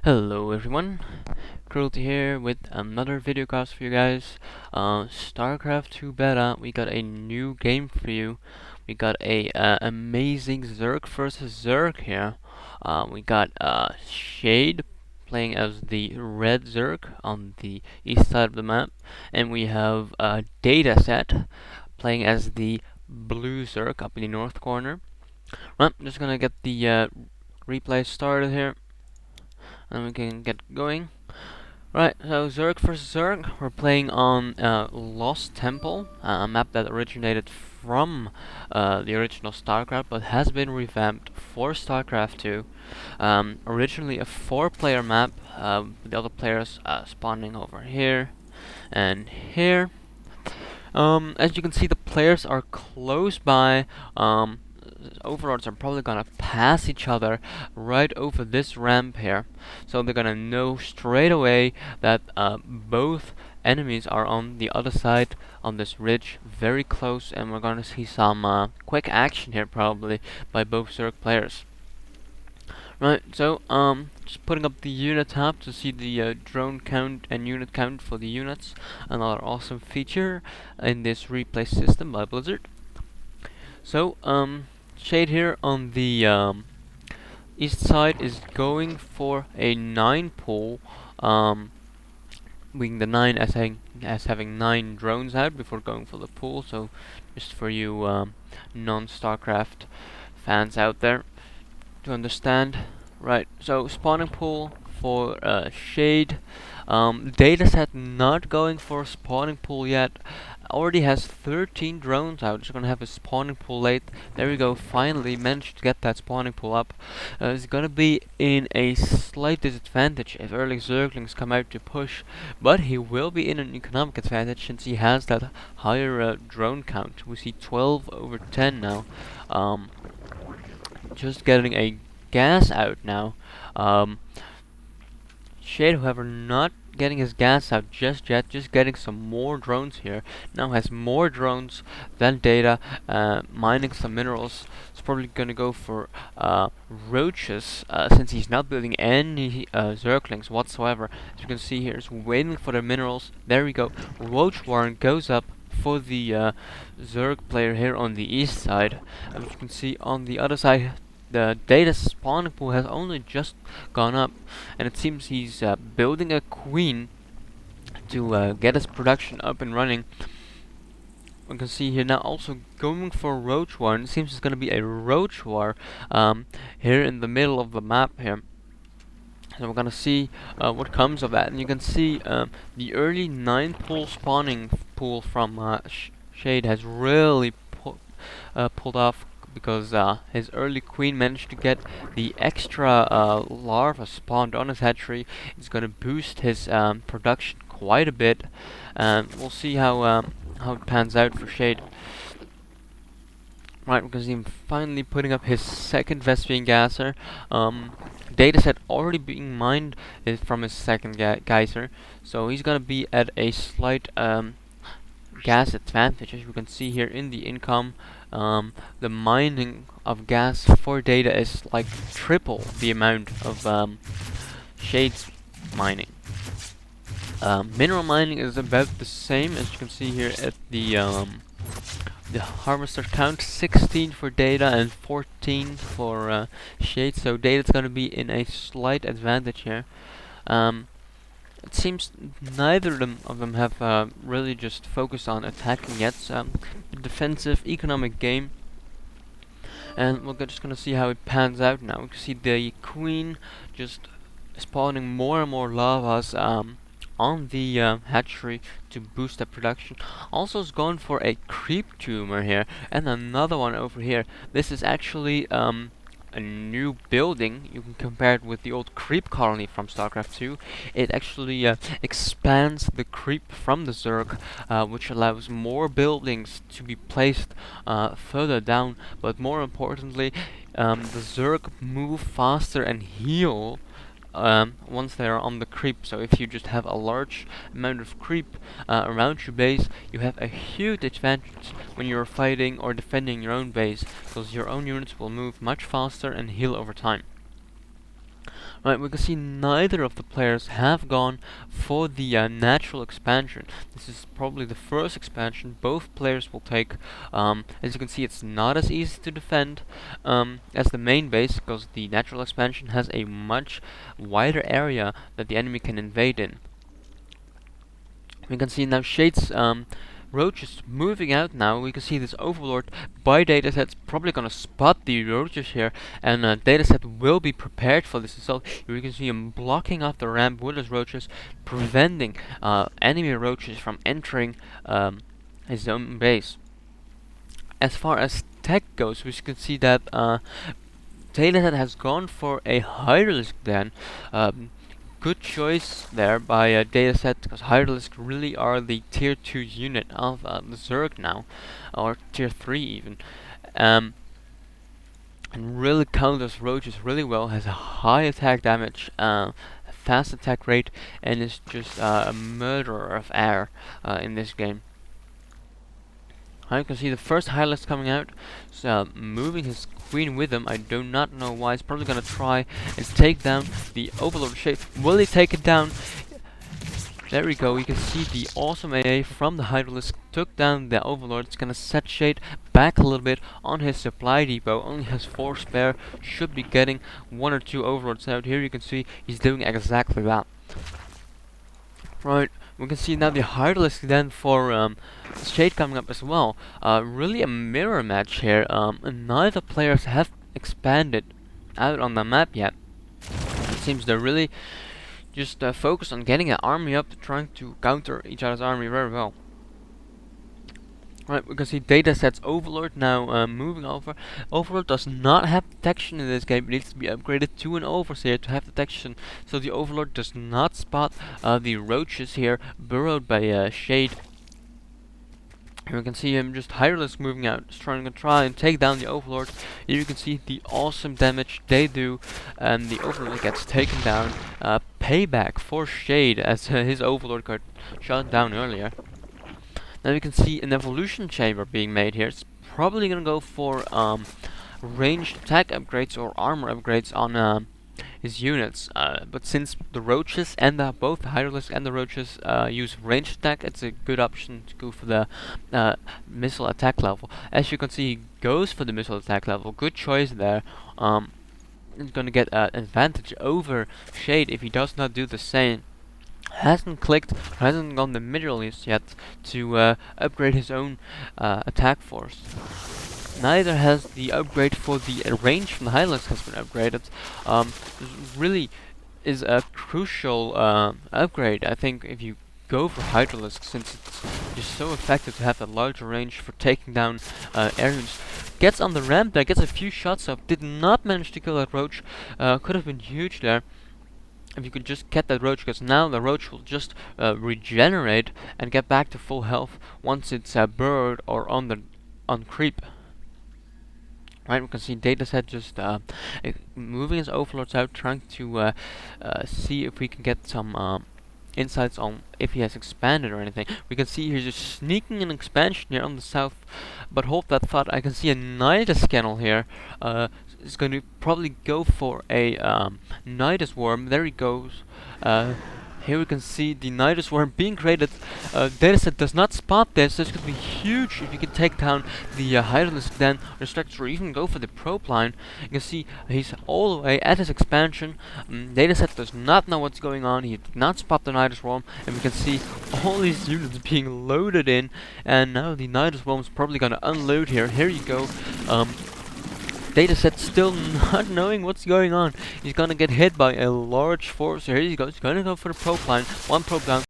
Hello everyone, Cruelty here with another video cast for you guys. StarCraft 2 beta, we got a new game for you. We got a amazing Zerg versus Zerg here. We got Shade playing as the red Zerg on the east side of the map, and we have Dataset playing as the blue Zerg up in the north corner. Well, I'm just gonna get the replay started here and we can get going. Right, so Zerg vs Zerg, we're playing on Lost Temple, a map that originated from the original StarCraft, but has been revamped for StarCraft 2. Originally a 4-player map, with the other players spawning over here and here. As you can see, the players are close by. Overlords are probably gonna pass each other right over this ramp here, so they're gonna know straight away that both enemies are on the other side on this ridge, very close, and we're gonna see some quick action here probably by both Zerg players. Right, so just putting up the unit tab to see the drone count and unit count for the units. Another awesome feature in this replay system by Blizzard. So Shade here on the east side is going for a 9 pool, being the 9 as having 9 drones out before going for the pool. So just for you non-StarCraft fans out there to understand. Right, so spawning pool for Shade. Dataset not going for a spawning pool yet. Already has 13 drones out. Just gonna have a spawning pool late. There we go. Finally managed to get that spawning pool up. It's gonna be in a slight disadvantage if early Zerglings come out to push, but he will be in an economic advantage since he has that higher drone count. We see 12 over 10 now. Just getting a gas out now. Shade, however, not getting his gas out just yet, just getting some more drones here. Now has more drones than Data, mining some minerals. He's probably gonna go for roaches, since he's not building any Zerglings whatsoever. As you can see here, he's waiting for the minerals. There we go. Roach Warren goes up for the Zerg player here on the east side. As you can see on the other side, the data spawning pool has only just gone up, and it seems he's building a queen to get his production up and running. We can see here now also going for a roach war, and it seems it's going to be a roach war here in the middle of the map here. So we're gonna see what comes of that, and you can see the early 9 pool spawning pool from Shade has really pulled off, because his early queen managed to get the extra larva spawned on his hatchery. It's gonna boost his production quite a bit, and we'll see how it pans out for Shade. Right, we can see him finally putting up his second Vespian Gasser. Dataset already being mined from his second geyser, so he's gonna be at a slight gas advantage. As we can see here in the income, the mining of gas for Data is like triple the amount of Shade's mining. Mineral mining is about the same, as you can see here at the harvester count. 16 for Data and 14 for Shade, so Data's gonna be in a slight advantage here. It seems neither of them have really just focused on attacking yet. A defensive, economic game, and we're just gonna see how it pans out now. We can see the queen just spawning more and more lavas on the hatchery to boost the production. Also is going for a creep tumor here, and another one over here. This is actually a new building. You can compare it with the old creep colony from StarCraft 2. It actually expands the creep from the Zerg, which allows more buildings to be placed further down, but more importantly, the Zerg move faster and heal once they are on the creep. So if you just have a large amount of creep around your base, you have a huge advantage when you're fighting or defending your own base, because your own units will move much faster and heal over time. Right, we can see neither of the players have gone for the natural expansion. This is probably the first expansion both players will take. As you can see, it's not as easy to defend as the main base, because the natural expansion has a much wider area that the enemy can invade in. We can see now Shade's roaches moving out now. We can see this Overlord by Dataset's probably gonna spot the roaches here, and Dataset will be prepared for this. So we can see him blocking off the ramp with his roaches, preventing enemy roaches from entering his own base. As far as tech goes, we can see that Dataset has gone for a Hydralisk then. Good choice there by Dataset, because Hydralisk really are the tier 2 unit of the Zerg now, or tier 3 even, and really counters roaches really well, has a high attack damage, fast attack rate, and is just a murderer of air in this game. You can see the first Hydralisk coming out, moving his queen with him. I do not know why. He's probably gonna try and take down the Overlord Shade. Will he take it down? There we go. You can see the awesome AA from the Hydralisk took down the Overlord. It's gonna set Shade back a little bit on his supply depot. Only has 4 spare. Should be getting 1 or 2 Overlords out. Here you can see he's doing exactly that. Right. We can see now the Hydralisk then for Shade coming up as well. Really a mirror match here. Neither players have expanded out on the map yet. It seems they're really just focused on getting an army up, trying to counter each other's army very well. Right, we can see Dataset's Overlord now moving over. Overlord does not have detection in this game. It needs to be upgraded to an Overseer to have detection. So the Overlord does not spot the roaches here burrowed by Shade. Here we can see him just Hydralisk moving out, just trying to try and take down the Overlord. Here you can see the awesome damage they do, and the Overlord gets taken down. Payback for Shade, as his Overlord got shot down earlier. Now we can see an evolution chamber being made here. It's probably gonna go for ranged attack upgrades or armor upgrades on his units. But since the roaches and both the Hydralisk and the roaches use ranged attack, it's a good option to go for the missile attack level. As you can see, he goes for the missile attack level. Good choice there. He's gonna get an advantage over Shade if he does not do the same. Hasn't clicked, hasn't gone the minerals yet to upgrade his own attack force. Neither has the upgrade for the range from the Hydralisk has been upgraded. This really is a crucial upgrade. I think if you go for Hydralisk, since it's just so effective to have that larger range for taking down areas. Gets on the ramp there, gets a few shots up, did not manage to kill that roach. Could have been huge there if you could just get that roach, because now the roach will just regenerate and get back to full health once it's burrowed or on creep. Right, we can see Dataset just moving his Overlords out, trying to see if we can get some insights on if he has expanded or anything. We can see he's just sneaking an expansion here on the south, but hold that thought. I can see a Nidus Kennel here. Is going to probably go for a Nidus Worm. There he goes. Here we can see the Nidus Worm being created. Dataset does not spot this. This could be huge if you can take down the Hydralisk then, or even go for the probe line. You can see he's all the way at his expansion. Dataset does not know what's going on. He did not spot the Nidus Worm, and we can see all these units being loaded in. And now the Nidus Worm is probably going to unload here. Here you go. Dataset still not knowing what's going on. He's gonna get hit by a large force. Here he goes. He's gonna go for the probe line. One probe down.